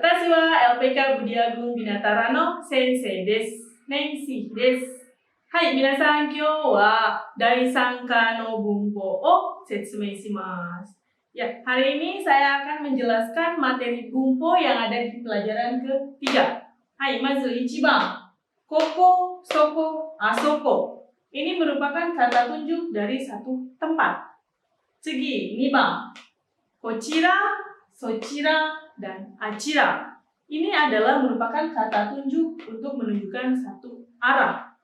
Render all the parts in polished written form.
Watashi wa LPK Budi Agung Binatara no Sensei desu. Nancy desu. Hai, minasan, kyou wa Daisanka no bunpo o setsumei shimasu. Ya, hari ini saya akan menjelaskan materi bunpo yang ada di pelajaran ketiga. Hai, mazu ichiban. Koko, soko, asoko. Ini merupakan kata tunjuk dari satu tempat. Tsugi, 2番. Kochira, sochira, dan achira. Ini adalah merupakan kata tunjuk untuk menunjukkan satu arah.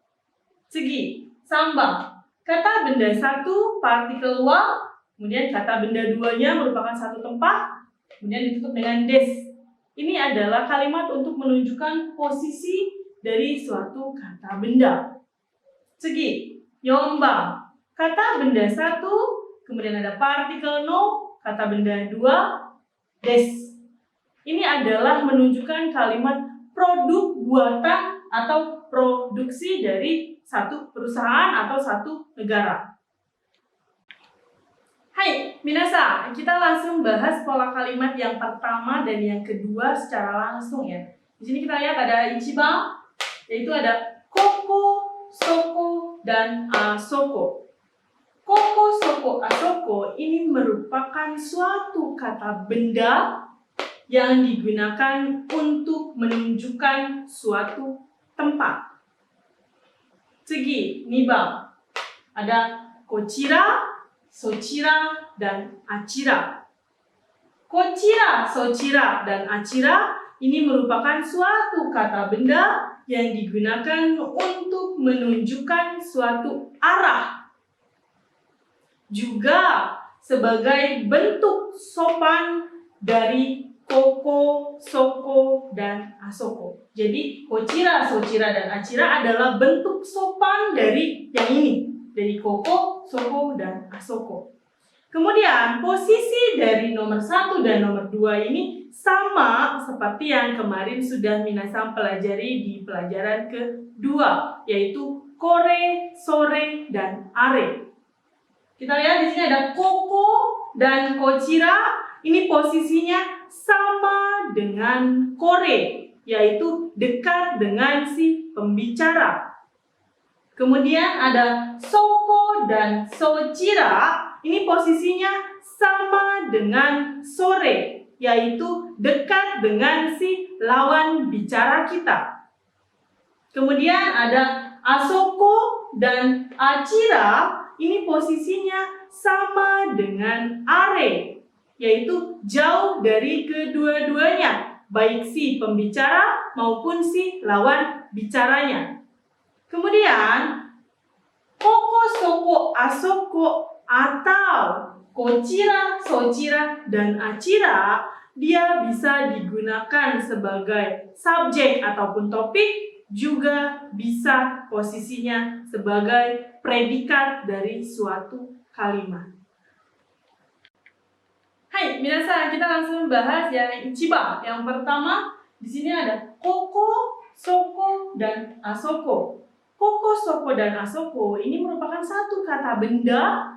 Tsugi, 3番. Kata benda satu, partikel wa, kemudian kata benda duanya merupakan satu tempat, kemudian ditutup dengan des. Ini adalah kalimat untuk menunjukkan posisi dari suatu kata benda. Tsugi, 4番. Kata benda satu, kemudian ada partikel no, kata benda dua, des. Ini adalah menunjukkan kalimat produk buatan atau produksi dari satu perusahaan atau satu negara. Hai, minasan, kita langsung bahas pola kalimat yang pertama dan yang kedua secara langsung ya. Di sini kita lihat ada ichiban, yaitu ada koko, soko, dan asoko. Koko, soko, asoko ini merupakan suatu kata benda yang digunakan untuk menunjukkan suatu tempat. Tsugi, 2番. Ada kochira, sochira, dan achira. Kochira, sochira, dan achira ini merupakan suatu kata benda yang digunakan untuk menunjukkan suatu arah. Juga sebagai bentuk sopan dari koko, soko, dan asoko. Jadi kochira, sochira, dan achira adalah bentuk sopan dari yang ini, dari koko, soko, dan asoko. Kemudian posisi dari nomor 1 dan nomor 2 ini sama seperti yang kemarin sudah minasan pelajari di pelajaran kedua, yaitu kore, sore, dan are. Kita lihat di sini ada koko dan kochira. Ini posisinya sama dengan kore, yaitu dekat dengan si pembicara. Kemudian ada soko dan sochira. Ini posisinya sama dengan sore, yaitu dekat dengan si lawan bicara kita. Kemudian ada asoko dan achira. Ini posisinya sama dengan are, yaitu jauh dari kedua-duanya, baik si pembicara maupun si lawan bicaranya. Kemudian, koko, soko, asoko, atau kochira, sochira, dan achira, dia bisa digunakan sebagai subjek ataupun topik, juga bisa posisinya sebagai predikat dari suatu kalimat. Hai, minasan, kita langsung bahas yang ichiban. Yang pertama, di sini ada koko, soko, dan asoko. Koko, soko, dan asoko ini merupakan satu kata benda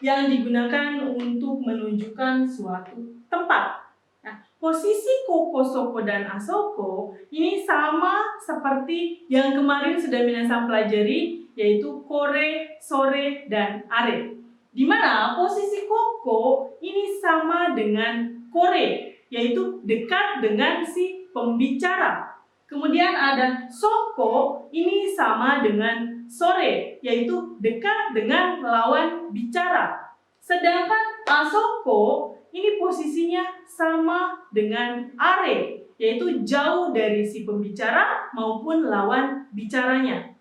yang digunakan untuk menunjukkan suatu tempat. Nah, posisi koko, soko, dan asoko ini sama seperti yang kemarin sudah minasan pelajari, yaitu kore, sore, dan are. Di mana posisi koko ini sama dengan kore, yaitu dekat dengan si pembicara. Kemudian ada soko, ini sama dengan sore, yaitu dekat dengan lawan bicara. Sedangkan asoko, ini posisinya sama dengan are, yaitu jauh dari si pembicara maupun lawan bicaranya.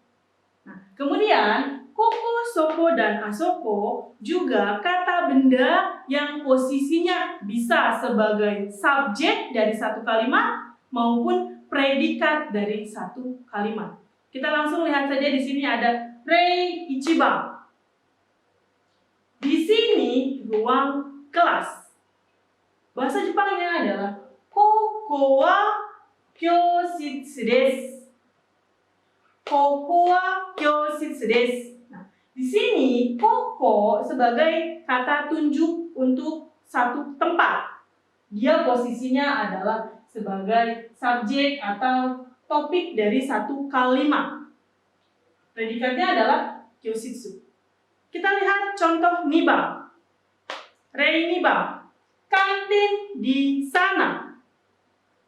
Nah, kemudian koko, soko, dan asoko juga kata benda yang posisinya bisa sebagai subjek dari satu kalimat maupun predikat dari satu kalimat. Kita langsung lihat saja di sini ada rei ichiban. Di sini ruang kelas. Bahasa Jepangnya adalah koko wa kyoshitsu desu. Koko wa kyoshitsu desu. Nah, di sini koko sebagai kata tunjuk untuk satu tempat. Dia posisinya adalah sebagai subjek atau topik dari satu kalimat. Predikatnya adalah kyoshitsu. Kita lihat contoh niba. Rei niba. Kantin di sana.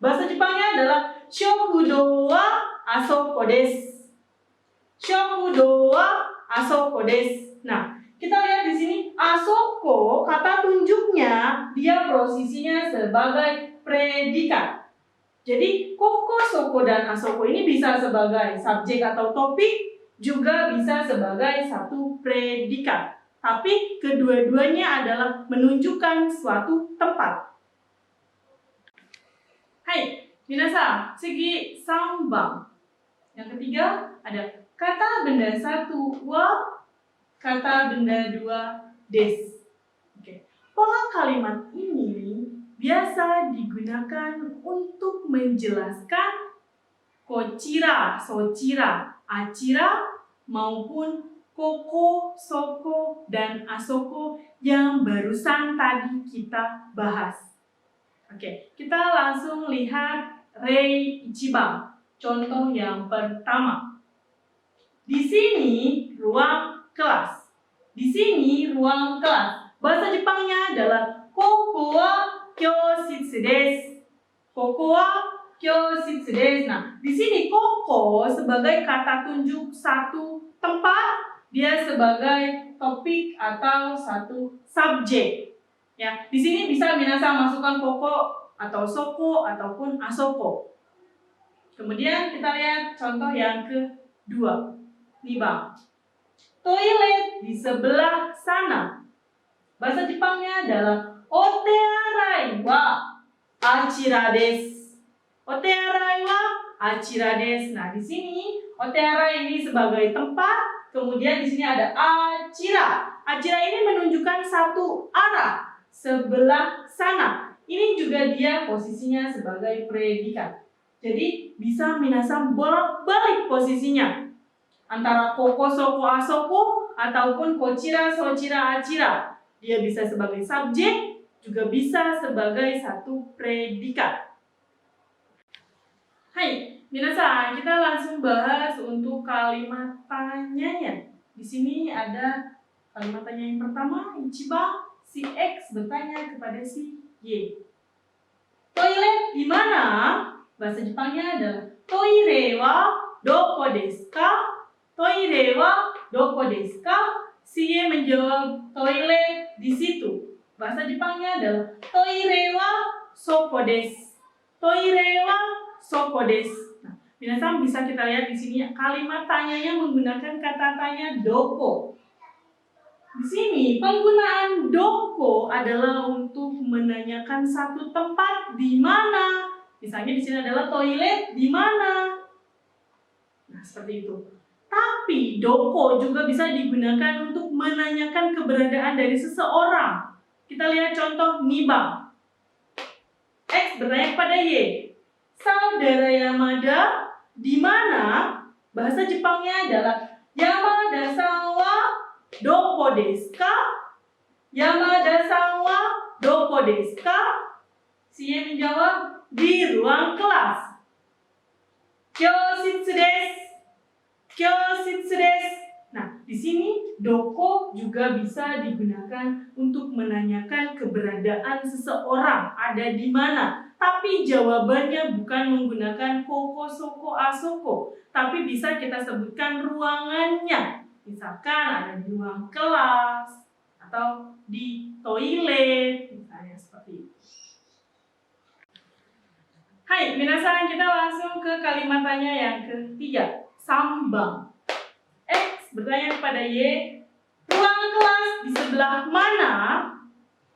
Bahasa Jepangnya adalah shokudo wa asoko desu. Shokudo wa asoko desu. Nah, kita lihat di sini asoko, kata tunjuknya dia posisinya sebagai predikat. Jadi koko, soko, dan asoko ini bisa sebagai subjek atau topik, juga bisa sebagai satu predikat. Tapi kedua-duanya adalah menunjukkan suatu tempat. Hai, minasan, segi sambang. Yang ketiga ada kata benda satu wa, kata benda dua des. Oke. Pola kalimat ini biasa digunakan untuk menjelaskan kochira, sochira, achira maupun koko, soko, dan asoko yang barusan tadi kita bahas. Oke, kita langsung lihat rei ichiban, contoh yang pertama. Di sini ruang kelas. Di sini ruang kelas. Bahasa Jepangnya adalah koko wa kyoshitsu desu. Koko wa kyoshitsu desu. Nah, di sini koko sebagai kata tunjuk satu tempat, dia sebagai topik atau satu subjek. Ya, di sini bisa minasan masukkan koko atau soko ataupun asoko. Kemudian kita lihat contoh yang kedua. Niba. Toilet di sebelah sana. Bahasa Jepangnya adalah otearai wa achira desu. Otearai wa achira desu. Nah, di sini otearai ini sebagai tempat, kemudian di sini ada achira. Achira ini menunjukkan satu arah, sebelah sana. Ini juga dia posisinya sebagai predikat. Jadi bisa minasan bolak-balik posisinya antara koko, soko, asoko ataupun kochira, sochira, achira. Dia bisa sebagai subjek, juga bisa sebagai satu predikat. Hai, minasan, kita langsung bahas untuk kalimat tanyanya. Di sini ada kalimat tanya yang pertama, ichiban. Si X bertanya kepada si Y. Toilet di mana? Bahasa Jepangnya adalah toire wa doko desu ka? Toire wa doko desu ka? Si Y menjawab toilet di situ. Bahasa Jepangnya adalah toire wa soko desu. Toire wa soko desu. Nah, minasan bisa kita lihat di sini kalimat tanyanya menggunakan kata tanya doko. Di sini penggunaan doko adalah untuk menanyakan satu tempat di mana. Misalnya di sini adalah toilet di mana. Nah, seperti itu. Tapi doko juga bisa digunakan untuk menanyakan keberadaan dari seseorang. Kita lihat contoh niba. X bertanya kepada Y. Saudara Yamada di mana? Bahasa Jepangnya adalah Yamada-san wa doko desu ka? Yamada-san wa doko desu ka? Si Y menjawab di ruang kelas. Kyoshitsu desu. Kyoshitsu desu. Nah, di sini doko juga bisa digunakan untuk menanyakan keberadaan seseorang ada di mana. Tapi jawabannya bukan menggunakan koko, soko, asoko, tapi bisa kita sebutkan ruangannya. Misalkan ada di ruang kelas atau di toilet, misalnya seperti itu. Hai, minasan, kita langsung ke kalimat tanya yang ketiga, sambang. X bertanya kepada Y, ruang kelas di sebelah mana?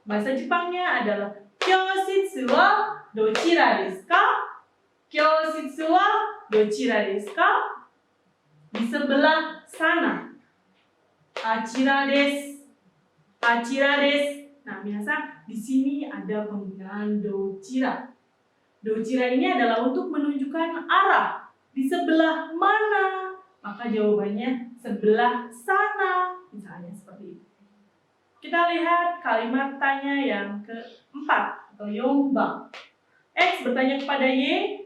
Bahasa Jepangnya adalah kyoshitsu wa dochira desu ka? Kyoshitsu wa dochira desu ka? Di sebelah sana. Achira desu. Achira desu. Nah, minasan, di sini ada penggunaan dochira. Dochira ini adalah untuk menunjukkan arah. Di sebelah mana? Maka jawabannya sebelah sana. Misalnya seperti itu. Kita lihat kalimat tanya yang keempat atau yonbang. X bertanya kepada Y,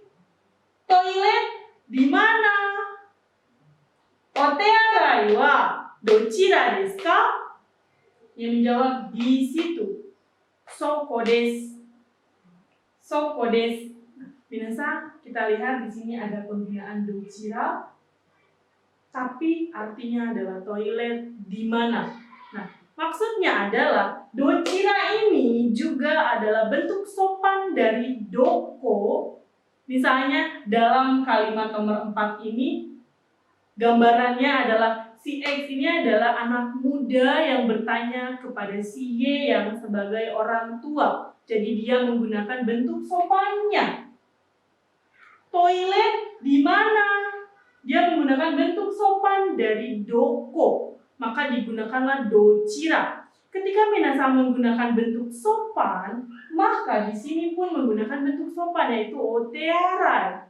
toilet di mana? Otearai wa dochira desu ka? Yang menjawab di situ. Soko desu. Soko desu. Minasan, kita lihat di sini ada penggunaan dochira, tapi artinya adalah toilet di mana. Nah, maksudnya adalah dochira ini juga adalah bentuk sopan dari doko. Misalnya dalam kalimat nomor 4 ini, gambarannya adalah si X ini adalah anak muda yang bertanya kepada si Y yang sebagai orang tua. Jadi dia menggunakan bentuk sopannya. Toilet di mana? Dia menggunakan bentuk sopan dari doko. Maka digunakanlah dochira. Ketika minasan menggunakan bentuk sopan, maka di sini pun menggunakan bentuk sopan yaitu otearai.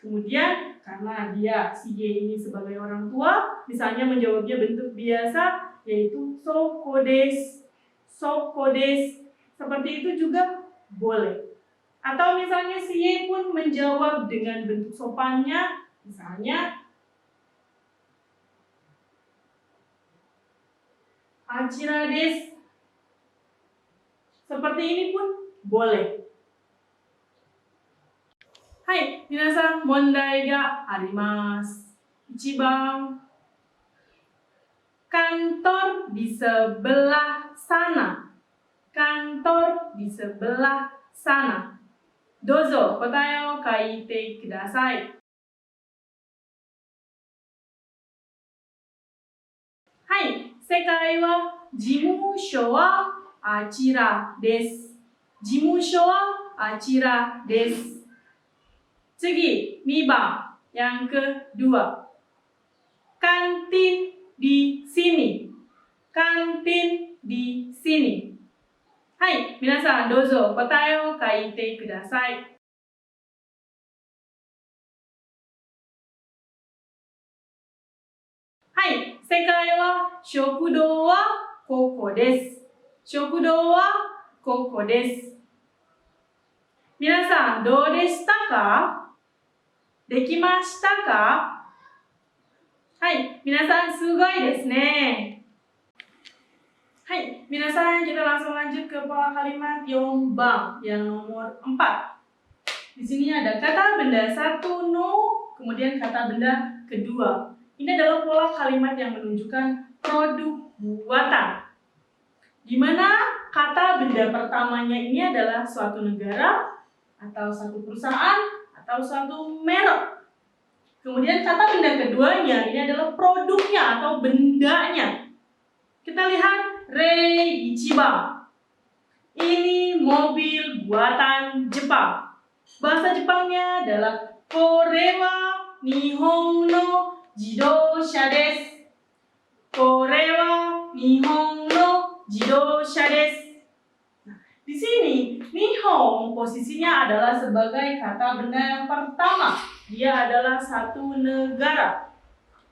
Kemudian karena dia si Y ini sebagai orang tua, misalnya menjawabnya bentuk biasa yaitu soko desu. Soko desu. Seperti itu juga boleh. Atau misalnya si Y pun menjawab dengan bentuk sopannya, misalnya achira desu. Seperti ini pun boleh. Hai, minasan, mondai ga arimasu. 1 番. Kantor di sebelah sana. Kantor di sebelah sana. Dozo, kotae o kaite kudasai. Hai, sekai wa jimusho wa achira desu. Jimusho wa achira desu.次, 2 番, yang kedua. Kantin di sini. Kantin di sini. Hai, minasan, dozo kotae o kaite kudasai. Hai, sekai wa shokudo wa koko desu. Shokudo wa koko desu. Minasan, dou deshita ka? Dekimashita ka? Hai, minasan, sugoi desu ne. Hai, minasan, kita langsung lanjut ke pola kalimat Yonban yang nomor 4. Di sini ada kata benda 1 no, kemudian kata benda kedua. Ini adalah pola kalimat yang menunjukkan produk buatan. Di mana kata benda pertamanya ini adalah suatu negara, atau satu perusahaan, atau suatu merek. Kemudian kata benda keduanya ini adalah produknya atau bendanya. Kita lihat Rei Ichiban. Ini mobil buatan Jepang. Bahasa Jepangnya adalah Kore wa Nihon no jidosha desu. Kore wa Nihon no jidosha desu. Nah, di sini Nihon posisinya adalah sebagai kata benda yang pertama. Dia adalah satu negara.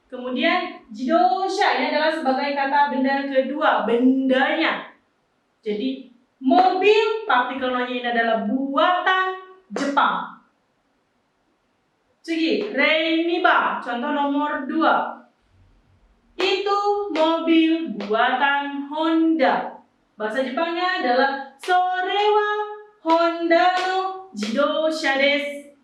Kemudian jidosha ini adalah sebagai kata benda kedua, bendanya. Jadi mobil partikel no-nya ini adalah buatan Jepang. Jadi, rei niba, contoh nomor 2. Itu mobil buatan Honda. Bahasa Jepangnya adalah sore wa Honda no jidosha desu.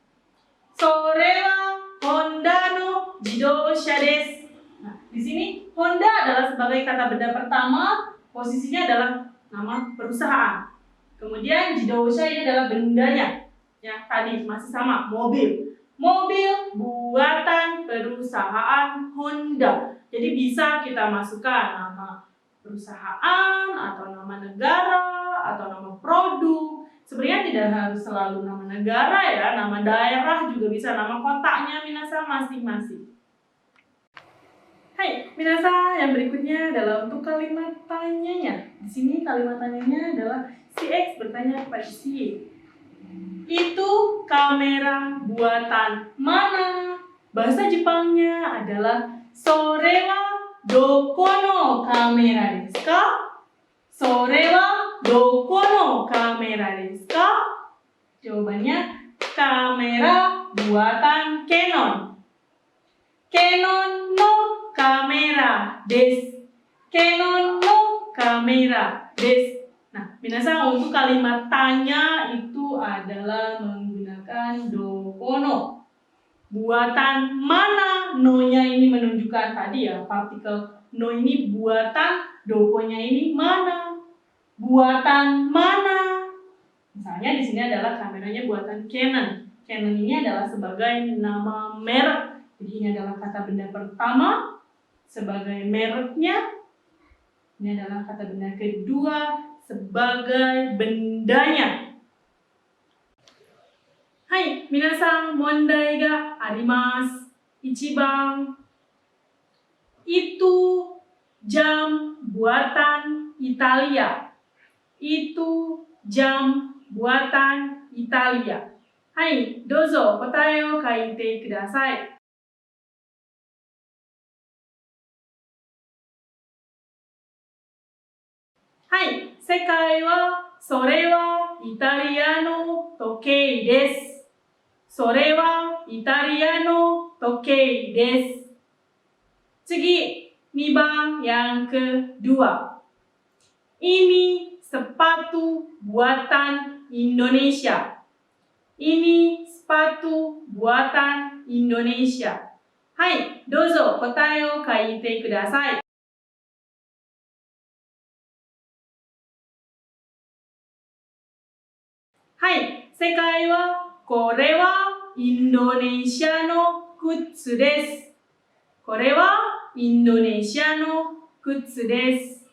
Sore wa Honda no jidosha desu. Nah, di sini Honda adalah sebagai kata benda pertama, posisinya adalah nama perusahaan. Kemudian jidosha ini adalah bendanya. Yang tadi masih sama, mobil. Mobil buatan perusahaan Honda. Jadi bisa kita masukkan nama perusahaan atau nama negara atau nama produk. Sebenarnya tidak harus selalu nama negara ya, nama daerah juga bisa, nama kotanya minasan masing-masing. Hai, minasan, yang berikutnya adalah untuk kalimat tanyanya. Di sini kalimat tanyanya adalah si X bertanya kepada si Y. Itu kamera buatan mana? Bahasa Jepangnya adalah sore wa doko no kamera desu ka? Sore wa doko no kamera desu ka? Jawabannya kamera buatan Canon. Canon no kamera desu. Canon no kamera desu. Nah, minasan untuk kalimat tanya itu adalah menggunakan dokono. Buatan mana? No-nya ini menunjukkan tadi ya, partikel no ini buatan, dokonya ini mana? Buatan mana? Misalnya di sini adalah kameranya buatan Canon. Canon ini adalah sebagai nama merek. Jadi ini adalah kata benda pertama sebagai mereknya. Ini adalah kata benda kedua sebagai bendanya. Hai, minasan mondai ga arimasu. 1番 itu jam buatan Italia. Itu jam buatan Italia. Hai, dozo kotae o kaite kudasai. Hai, sekai wa sore wa Italia no tokei desu. それはイタリアの時計です。次, 2 番yang kedua. Ini sepatu buatan Indonesia. Ini sepatu buatan Indonesia. Hai, dozo kotae o kaite kudasai. Hai, sekai wa これはインドネシアの靴です。これはインドネシアの靴です。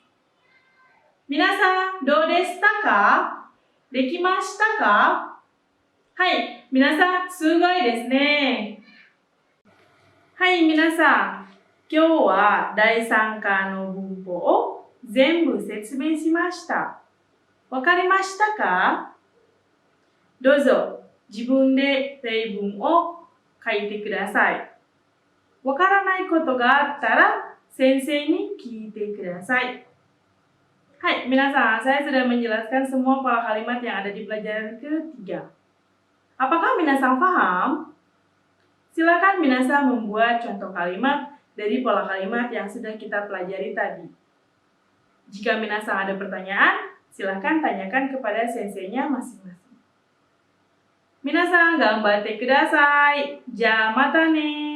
皆さん、どうでしたか？できましたか？はい、皆さん、すごいですね。はい、皆さん、今日は第3課の文法を全部説明しました。わかりましたか？どうぞ。自分で例文を書いてください。わからないことがあったら先生に聞いてください。Hai, minasan, saya sudah menjelaskan semua pola kalimat yang ada di pelajaran ketiga. Apakah minasan paham? Silakan minasan membuat contoh kalimat dari pola kalimat yang sudah kita pelajari tadi. Jika minasan ada pertanyaan, silakan tanyakan kepada senseinya masing-masing. 皆さん頑張ってください。じゃあまたね。